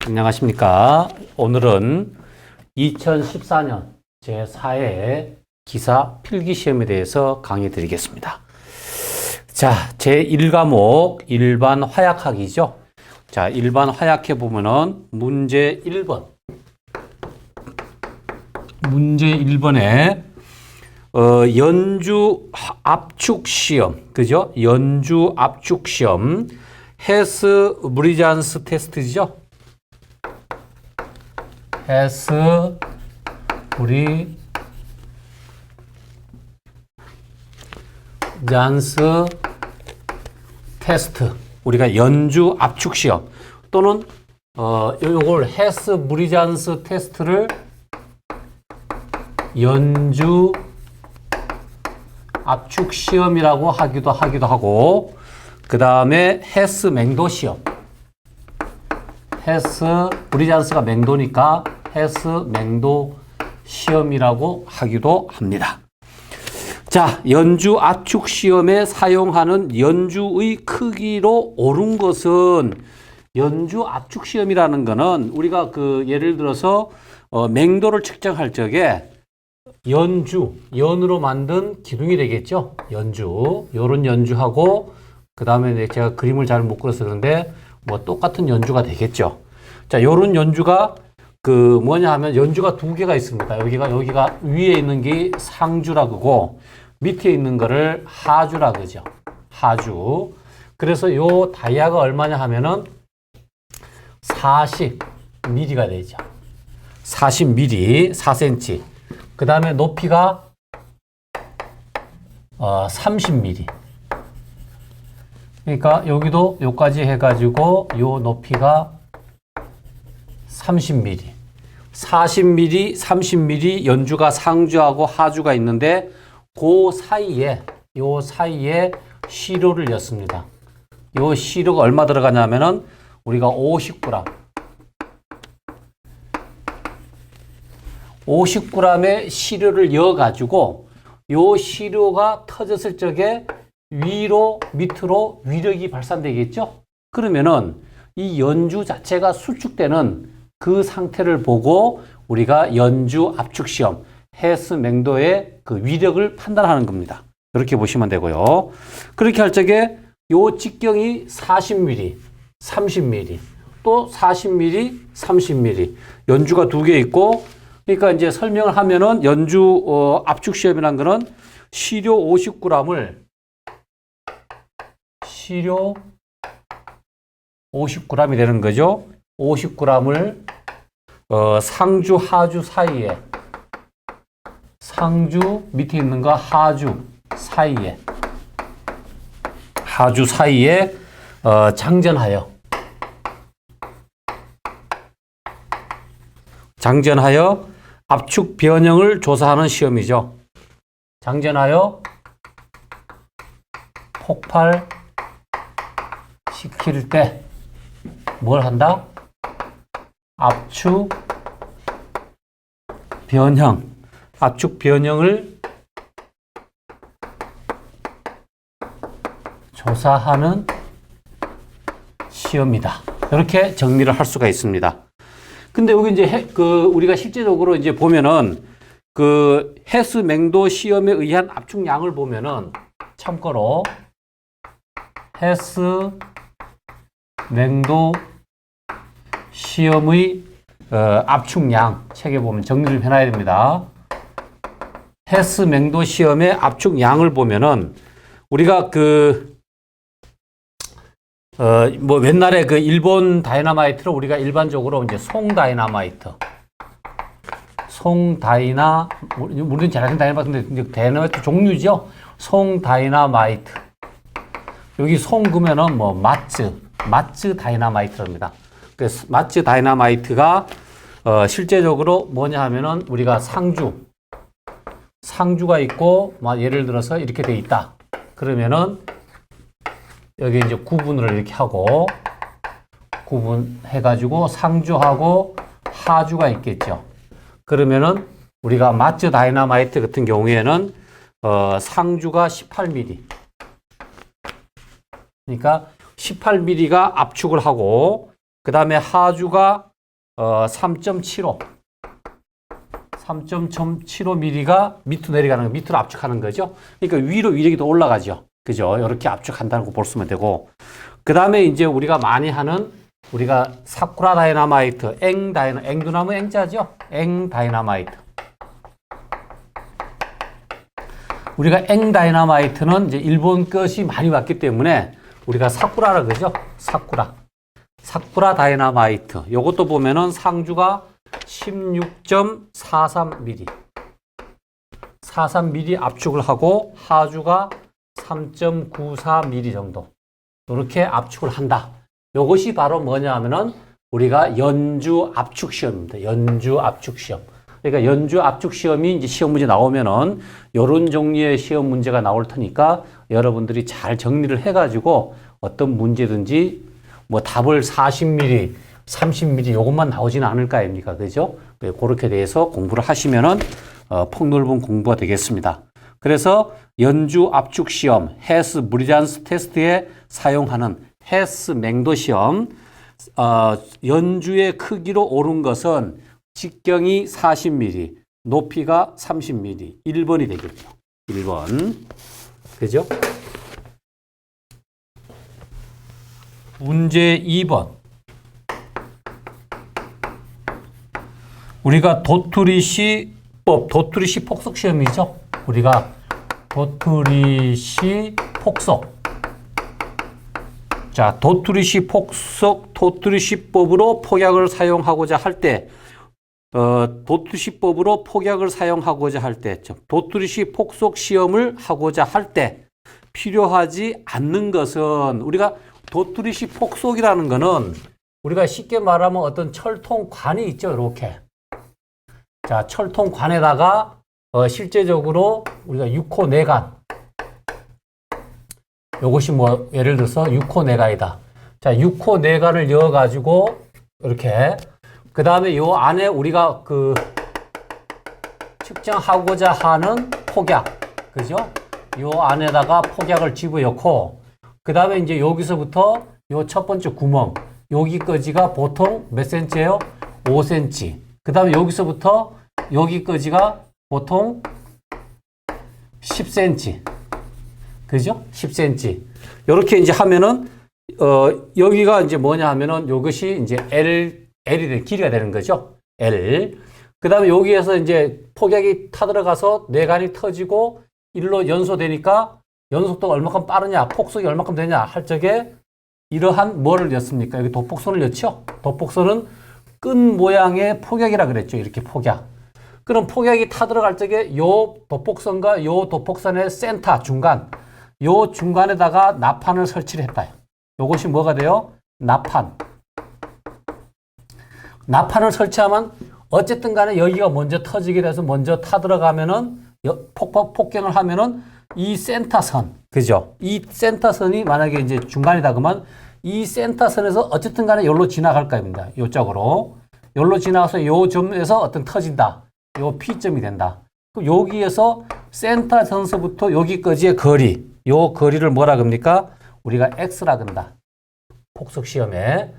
안녕하십니까. 오늘은 2014년 제4회 기사 필기시험에 대해서 강의 드리겠습니다. 자, 제1과목 일반 화약학이죠. 자, 일반 화약해 보면은 문제 1번. 문제 1번에 연주 압축 시험, 그죠? 연주 압축 시험, 헤스 브리잔스 테스트죠? 헤스 브리잔스 테스트. 우리가 연주 압축 시험 또는 요걸 헤스 브리잔스 테스트를 연주 압축 시험이라고 하기도 하고, 그 다음에 헤스 맹도 시험. 헤스 브리잔스가 맹도니까 헤스 맹도 시험이라고 하기도 합니다. 자, 연주 압축 시험에 사용하는 연주의 크기로 옳은 것은, 연주 압축 시험이라는 거는 우리가 예를 들어서 맹도를 측정할 적에 연으로 만든 기둥이 되겠죠. 요런 연주하고, 그 다음에 제가 그림을 잘 못 그려서 그런데 뭐 똑같은 연주가 되겠죠. 자, 요런 연주가 뭐냐 하면 연주가 두 개가 있습니다. 여기가 위에 있는 게 상주라 그러고 밑에 있는 거를 하주라 그러죠. 하주. 그래서 요 다이아가 얼마냐 하면은 40mm가 되죠. 40mm, 4cm. 그 다음에 높이가 30mm. 그러니까 여기도 요까지 해가지고 요 높이가 30mm. 40mm, 30mm 연주가 상주하고 하주가 있는데 요 사이에 시료를 였습니다. 요 시료가 얼마 들어가냐면은 우리가 50g. 50g의 시료를 여가지고 요 시료가 터졌을 적에 위로 밑으로 위력이 발산되겠죠? 그러면은 이 연주 자체가 수축되는 그 상태를 보고 우리가 연주 압축 시험, 헤스 맹도의 그 위력을 판단하는 겁니다. 그렇게 보시면 되고요. 그렇게 할 적에 요 직경이 40mm, 30mm, 또 40mm, 30mm. 연주가 두 개 있고, 그러니까 이제 설명을 하면은 연주 압축 시험이라는 거는 시료 50g을 시료 50g이 되는 거죠. 50g을 상주 하주 사이에, 상주 밑에 있는 거 하주 사이에 장전하여 압축 변형을 조사하는 시험이죠. 장전하여 폭발 시킬 때 뭘 한다? 압축 변형을 조사하는 시험이다. 이렇게 정리를 할 수가 있습니다. 근데 여기 이제 우리가 실제적으로 이제 보면은 헤스 맹도 시험에 의한 압축량을 보면은 참고로 헤스 맹도 시험의 압축량 책에 보면 정리를 해놔야 됩니다. 헤스 맹도 시험의 압축량을 보면은 우리가 옛날에 일본 다이나마이트를 우리가 일반적으로 이제 물론 잘하신 다이나마이트인데 다이나마이트 종류죠. 다이나마이트. 여기 그러면은 마츠 다이나마이트입니다. 그래서 마츠 다이나마이트가 실제적으로 뭐냐 하면은 우리가 상주가 있고, 예를 들어서 이렇게 돼 있다. 그러면은 여기 이제 구분을 이렇게 하고, 구분해가지고 상주하고 하주가 있겠죠. 그러면은 우리가 마츠 다이나마이트 같은 경우에는 상주가 18mm. 그러니까 18mm가 압축을 하고, 그 다음에 하주가 3.75 3.75mm가 밑으로 내려가는 거, 밑으로 압축하는 거죠. 그러니까 위로 위력이 더 올라가죠. 그죠? 이렇게 압축한다고 볼 수면 되고, 그 다음에 이제 우리가 많이 하는 우리가 사쿠라 다이나마이트, 앵두나무 앵자죠? 앵 다이나마이트. 우리가 앵 다이나마이트는 이제 일본 것이 많이 왔기 때문에 우리가 사쿠라라 그러죠? 사쿠라 다이나마이트. 요것도 보면은 상주가 16.43mm. 43mm 압축을 하고 하주가 3.94mm 정도. 이렇게 압축을 한다. 이것이 바로 뭐냐 하면은 우리가 연주 압축 시험입니다. 연주 압축 시험. 그러니까 연주 압축 시험이 이제 시험 문제 나오면은 이런 종류의 시험 문제가 나올 테니까 여러분들이 잘 정리를 해가지고 어떤 문제든지 뭐 답을 40mm, 30mm 이것만 나오지는 않을 거 아닙니까? 그죠? 그렇게 돼서 공부를 하시면은 폭넓은 공부가 되겠습니다. 그래서 연주 압축 시험, 헤스 브리잔스 테스트에 사용하는 헤스 맹도 시험, 연주의 크기로 옳은 것은 직경이 40mm, 높이가 30mm, 1번이 되겠죠. 1번. 그죠? 문제 2번. 우리가 도토리시법, 도토리시 폭속 시험이죠. 우리가 도토리시 폭속. 자, 도토리시 폭속, 도토리시법으로 폭약을 사용하고자 할 때, 도토리시법으로 폭약을 사용하고자 할 때, 도토리시 폭속 시험을 하고자 할 때 필요하지 않는 것은 우리가 도토리시 폭속이라는 거는 우리가 쉽게 말하면 어떤 철통관이 있죠. 이렇게. 자, 철통관에다가 실제적으로 우리가 6호 내관. 요것이 뭐 예를 들어서 6호 내관이다. 자, 6호 내관을 넣어 가지고 이렇게 그다음에 요 안에 우리가 그 측정하고자 하는 폭약. 그죠? 요 안에다가 폭약을 집어넣고 그다음에 이제 여기서부터 요 첫 번째 구멍 여기까지가 보통 몇 센치예요? 5cm. 그다음에 여기서부터 여기까지가 보통 10cm. 그죠? 10cm. 이렇게 이제 하면은, 여기가 이제 뭐냐 하면은 이것이 이제 L이 길이가 되는 거죠. L. 그 다음에 여기에서 이제 폭약이 타들어가서 내관이 터지고 일로 연소되니까 연속도가 얼마큼 빠르냐, 폭속이 얼마큼 되냐 할 적에 이러한 뭐를 넣습니까? 여기 도폭선을 넣죠? 도폭선은 끈 모양의 폭약이라 그랬죠. 이렇게 폭약. 그럼 폭약이 타들어갈 적에 요 도폭선과 요 도폭선의 센터, 중간. 요 중간에다가 나판을 설치를 했다. 요것이 뭐가 돼요? 나판. 나판을 설치하면 어쨌든 간에 여기가 먼저 터지게 돼서 먼저 타들어가면은 폭경을 하면은 이 센터선, 그죠? 이 센터선이 만약에 이제 중간이다 그러면 이 센터선에서 어쨌든 간에 여기로 지나갈 겁니다. 요쪽으로. 여기로 지나가서 요 점에서 어떤 터진다. 요 P점이 된다. 그럼 여기에서 센터선서부터 여기까지의 거리. 요 거리를 뭐라 그럽니까? 우리가 X라 그런다. 폭속 시험에.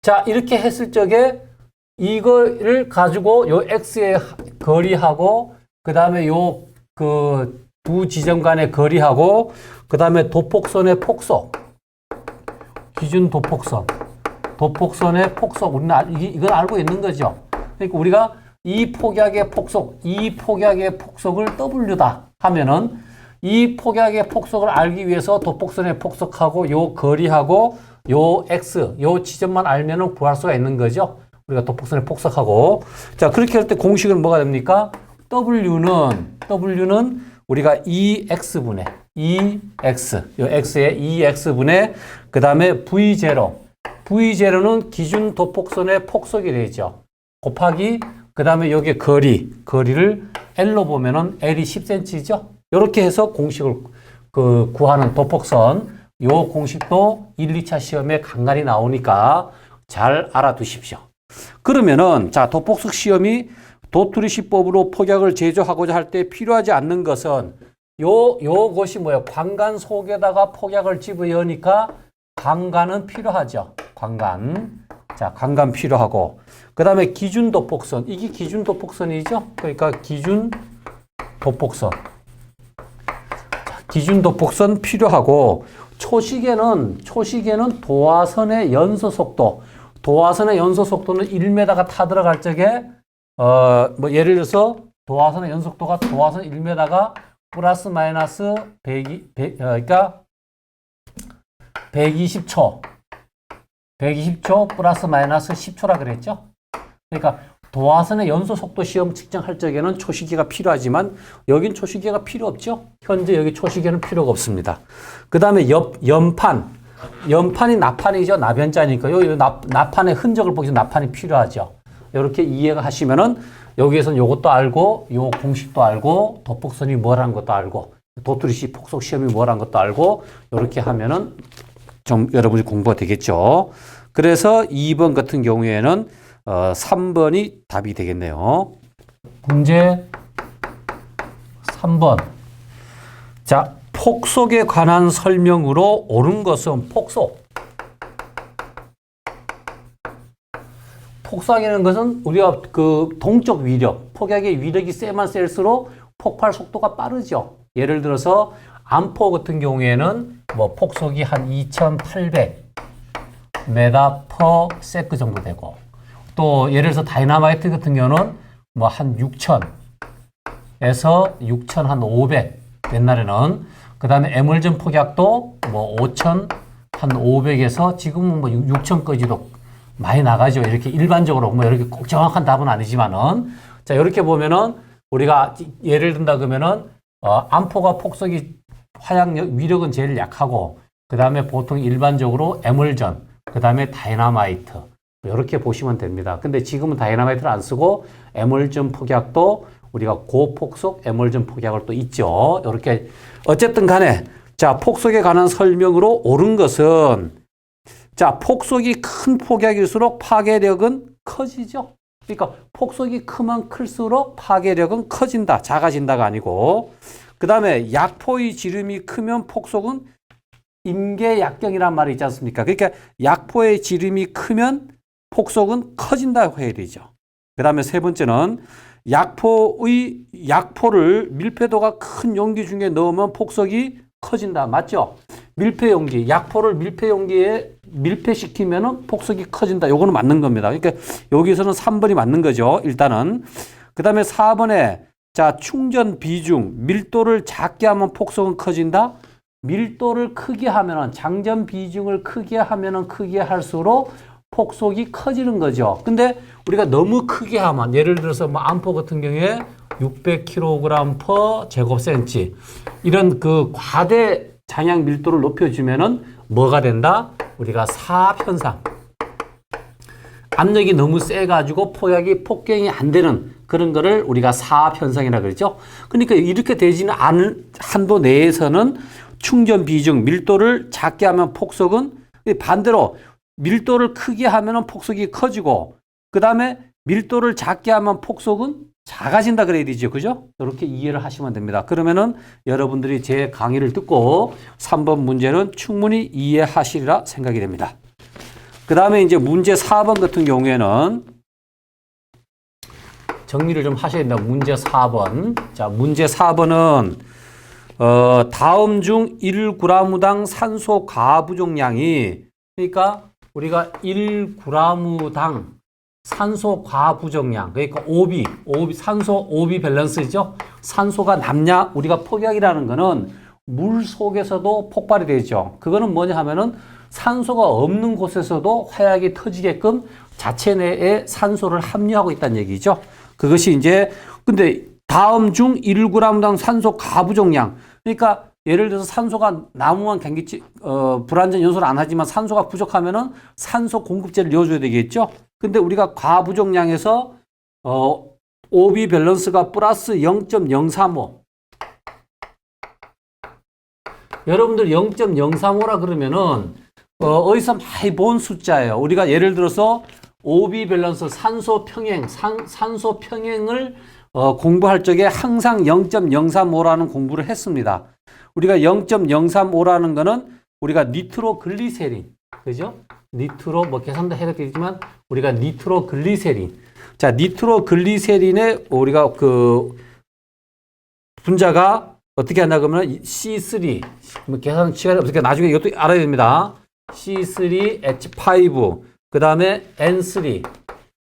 자, 이렇게 했을 적에 이거를 가지고 요 X의 거리하고 그 다음에 요 그 두 지점 간의 거리하고 그 다음에 도폭선의 폭속. 기준 도폭선. 도폭선의 폭속. 우리는 이건 알고 있는 거죠. 그러니까 우리가 이 폭약의 폭속, 이 폭약의 폭속을 W다 하면은 이 폭약의 폭속을 알기 위해서 도폭선의 폭속하고 요 거리하고 요 X, 요 지점만 알면은 구할 수가 있는 거죠. 우리가 도폭선의 폭속하고. 자, 그렇게 할 때 공식은 뭐가 됩니까? W는 우리가 2X분의, 2X, 요 X의 2X분의, 그 다음에 V0. V0는 기준 도폭선의 폭속이 되죠. 곱하기, 그 다음에 여기 거리를 L로 보면은 L이 10cm죠. 이렇게 해서 공식을 구하는 도폭선, 요 공식도 1, 2차 시험에 간간히 나오니까 잘 알아두십시오. 그러면은, 자, 도폭속 시험이 도토리시법으로 폭약을 제조하고자 할 때 필요하지 않는 것은 요것이 뭐예요? 관관 속에다가 폭약을 집어넣으니까 관관은 필요하죠. 관관. 자, 강간 필요하고. 그 다음에 기준 도폭선. 이게 기준 도폭선이죠? 그러니까 기준 도폭선. 자, 기준 도폭선 필요하고, 초시계는 도화선의 연소 속도. 도화선의 연소 속도는 1m가 타 들어갈 적에, 예를 들어서 도화선의 연속도가 도화선 1m가 플러스 마이너스 120초 플러스 마이너스 10초라 그랬죠? 그러니까 도화선의 연소 속도 시험 측정할 적에는 초시계가 필요하지만 여긴 초시계가 필요 없죠? 현재 여기 초시계는 필요가 없습니다. 그 다음에 연판이 나판이죠? 나변자니까 요 나판의 흔적을 보기 위해서 나판이 필요하죠. 이렇게 이해가 하시면은 여기에서는 요것도 알고 요 공식도 알고 도폭선이 뭐라는 것도 알고 도투리식 폭속 시험이 뭐라는 것도 알고 이렇게 하면은 좀 여러분이 공부가 되겠죠. 그래서 2번 같은 경우에는 3번이 답이 되겠네요. 문제 3번. 자, 폭속에 관한 설명으로 옳은 것은 폭삭이라는 것은 우리가 그 동적 위력, 폭약의 위력이 세면 셀수록 폭발 속도가 빠르죠. 예를 들어서 암포 같은 경우에는 뭐 폭속이 한 2,800m/s 정도 되고, 또 예를 들어서 다이나마이트 같은 경우는 뭐 한 6,000에서 6,500 옛날에는. 그 다음에 에멀전 폭약도 뭐 5,500에서 지금은 뭐 6,000까지도 많이 나가죠. 이렇게 일반적으로 뭐 이렇게 꼭 정확한 답은 아니지만은, 자, 이렇게 보면은 우리가 예를 든다 그러면은 암포가 폭속이 화약 위력은 제일 약하고, 그 다음에 보통 일반적으로 에멀전, 그 다음에 다이나마이트 이렇게 보시면 됩니다. 근데 지금은 다이나마이트를 안 쓰고 에멀전 폭약도 우리가 고폭속 에멀전 폭약을 또 있죠. 이렇게 어쨌든 간에 자, 폭속에 관한 설명으로 옳은 것은, 자, 폭속이 큰 폭약일수록 파괴력은 커지죠. 그러니까 폭속이 크면 클수록 파괴력은 커진다. 작아진다가 아니고. 그 다음에 약포의 지름이 크면 폭속은 임계약경이란 말이 있지 않습니까? 그러니까 약포의 지름이 크면 폭속은 커진다고 해야 되죠. 그 다음에 세 번째는 약포를 밀폐도가 큰 용기 중에 넣으면 폭속이 커진다. 맞죠? 밀폐용기, 약포를 밀폐용기에 밀폐시키면은 폭속이 커진다. 요거는 맞는 겁니다. 그러니까 여기서는 3번이 맞는 거죠. 일단은. 그 다음에 4번에 자, 충전 비중, 밀도를 작게 하면 폭속은 커진다. 밀도를 크게 하면은, 장전 비중을 크게 하면은 크게 할수록 폭속이 커지는 거죠. 근데 우리가 너무 크게 하면, 예를 들어서 뭐 암포 같은 경우에 600kg 제곱센치 이런 그 과대 장약 밀도를 높여주면은 뭐가 된다? 우리가 사압현상. 압력이 너무 세가지고 폭약이 폭경이 안 되는 그런 거를 우리가 사압현상이라 그러죠. 그러니까 이렇게 되지는 않을 한도 내에서는 충전 비중, 밀도를 작게 하면 폭속은, 반대로 밀도를 크게 하면 폭속이 커지고, 그 다음에 밀도를 작게 하면 폭속은 작아진다 그래야 되죠. 그죠? 이렇게 이해를 하시면 됩니다. 그러면은 여러분들이 제 강의를 듣고 3번 문제는 충분히 이해하시리라 생각이 됩니다. 그 다음에 이제 문제 4번 같은 경우에는 정리를 좀 하셔야 된다. 문제 4번. 자, 문제 4번은 다음 중 1g당 산소 과부족량이, 그러니까 우리가 1g당 산소 과부족량, 그러니까 OB, 산소 OB 밸런스죠. 산소가 남냐? 우리가 폭약이라는 거는 물 속에서도 폭발이 되죠. 그거는 뭐냐 하면은 산소가 없는 곳에서도 화약이 터지게끔 자체 내에 산소를 함유하고 있다는 얘기죠. 그것이 이제, 근데 다음 중 1g당 산소 과부족량, 그러니까 예를 들어서 산소가 나무만 경기치 불완전 연소를 안 하지만 산소가 부족하면은 산소 공급제를 넣어줘야 되겠죠. 근데 우리가 과부족량에서 OB 밸런스가 플러스 0.035. 여러분들 0.035라 그러면은 어디서 많이 본 숫자예요. 우리가 예를 들어서 OB 밸런스 산소 평행, 산소 평행을 공부할 적에 항상 0.035라는 공부를 했습니다. 우리가 0.035라는 거는 우리가 니트로글리세린, 그죠? 니트로, 뭐 계산도 해도 되지만, 우리가 니트로글리세린. 자, 니트로글리세린의 우리가 그 분자가 어떻게 하냐 그러면 C3. 뭐 계산 시간이 없으니까 나중에 이것도 알아야 됩니다. C3H5. 그 다음에 N3.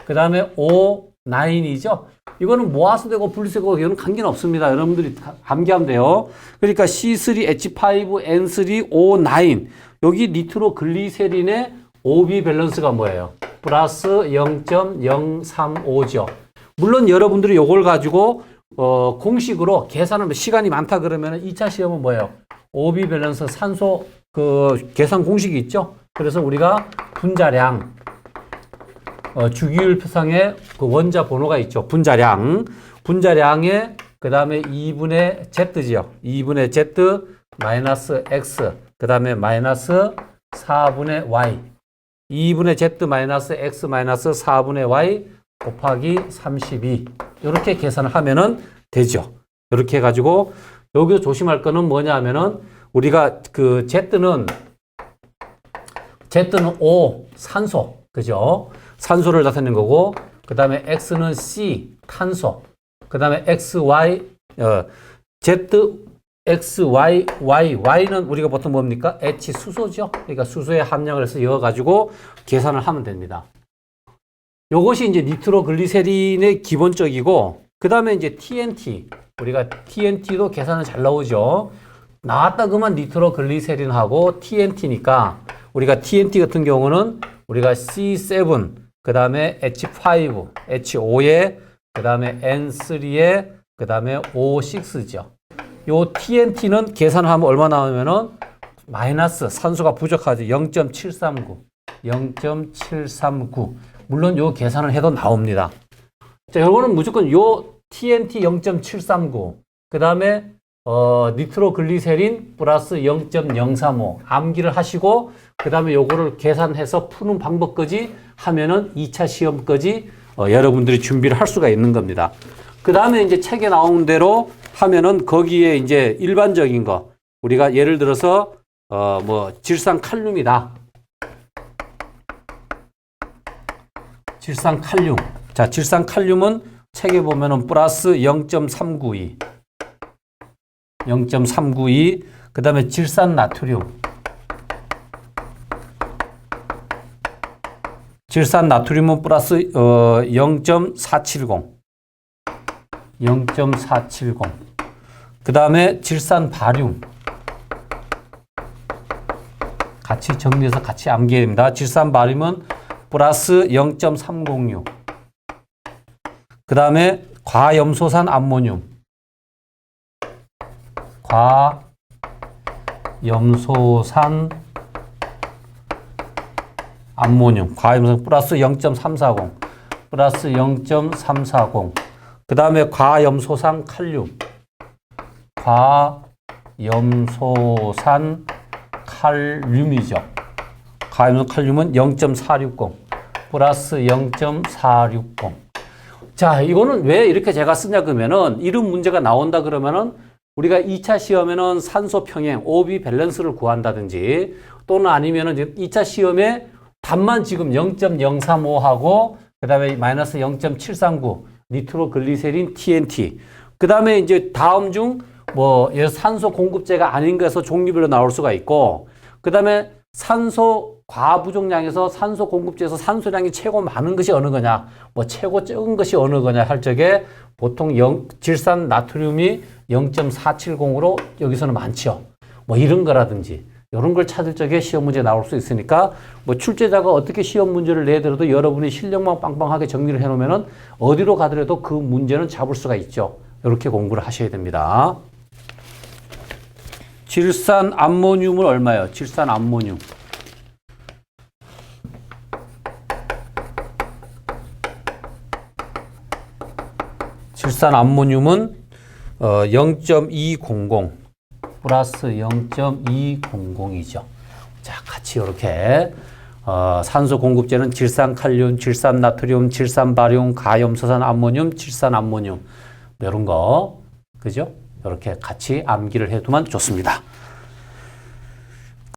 그 다음에 O9이죠. 이거는 모아서 되고 분리해서 되고 이거는 관계는 없습니다. 여러분들이 암기하면 돼요. 그러니까 C3H5N3 O9 여기 니트로글리세린의 OB 밸런스가 뭐예요? 플러스 0.035죠. 물론 여러분들이 이걸 가지고 공식으로 계산하면 시간이 많다 그러면 2차 시험은 뭐예요? OB 밸런스 산소 그 계산 공식이 있죠. 그래서 우리가 분자량 주기율 표상에 그 원자 번호가 있죠. 분자량에 그 다음에 2분의 Z지요. 2분의 Z 마이너스 X 그 다음에 마이너스 4분의 Y 2분의 Z 마이너스 X 마이너스 4분의 Y 곱하기 32 이렇게 계산을 하면은 되죠. 이렇게 해가지고 여기서 조심할 거는 뭐냐 하면은 우리가 그 Z는 O 산소 그죠? 산소를 나타내는 거고 그 다음에 X는 C 탄소 그 다음에 XY Z X, Y, Y는 우리가 보통 뭡니까? H 수소죠. 그러니까 수소의 함량을 해서 이어가지고 계산을 하면 됩니다. 요것이 이제 니트로글리세린의 기본적이고, 그 다음에 이제 TNT. 우리가 TNT도 계산은 잘 나오죠. 나왔다 그만 니트로글리세린하고 TNT니까, 우리가 TNT 같은 경우는 우리가 C7, 그 다음에 H5, H5에, 그 다음에 N3에, 그 다음에 O6죠. 요 TNT는 계산하면 얼마 나오면은 마이너스 산소가 부족하죠. 0.739. 물론 요 계산을 해도 나옵니다. 자, 요거는 무조건 요 TNT 0.739. 그다음에 니트로글리세린 플러스 0.035 암기를 하시고 그다음에 요거를 계산해서 푸는 방법까지 하면은 2차 시험까지 여러분들이 준비를 할 수가 있는 겁니다. 그다음에 이제 책에 나온 대로 하면은 거기에 이제 일반적인 거 우리가 예를 들어서 뭐 질산칼륨이다. 질산칼륨. 자, 질산칼륨은 책에 보면은 플러스 0.392. 0.392. 그다음에 질산나트륨. 질산나트륨은 플러스 0.470. 0.470. 그 다음에 질산바륨. 같이 정리해서 같이 암기해야 됩니다. 질산바륨은 플러스 0.306. 그 다음에 과염소산 암모늄. 과염소산 암모늄. 과염소산 플러스 0.340. 플러스 0.340. 그 다음에 과염소산 칼륨. 과염소산 칼륨이죠. 과염소산 칼륨은 0.460 플러스 0.460. 자, 이거는 왜 이렇게 제가 쓰냐 그러면은 이런 문제가 나온다 그러면은 우리가 2차 시험에는 산소 평행, OB 밸런스를 구한다든지 또는 아니면은 2차 시험에 답만 지금 0.035하고 그 다음에 마이너스 0.739 니트로글리세린 TNT. 그 다음에 이제 다음 중 뭐 산소 공급제가 아닌 것에서 종류별로 나올 수가 있고 그 다음에 산소 과부족량에서 산소 공급제에서 산소량이 최고 많은 것이 어느 거냐 뭐 최고 적은 것이 어느 거냐 할 적에 보통 질산 나트륨이 0.470으로 여기서는 많죠. 뭐 이런 거라든지 이런 걸 찾을 적에 시험 문제 나올 수 있으니까 뭐 출제자가 어떻게 시험 문제를 내더라도 여러분이 실력만 빵빵하게 정리를 해놓으면은 어디로 가더라도 그 문제는 잡을 수가 있죠. 이렇게 공부를 하셔야 됩니다. 질산 암모늄은 얼마예요? 질산 암모늄. 질산 암모늄은 0.200 플러스 0.200이죠. 자, 같이 이렇게 산소 공급제는 질산칼륨, 질산나트륨, 질산바륨, 가염소산 암모늄, 질산암모늄 이런 거 그죠? 이렇게 같이 암기를 해두면 좋습니다.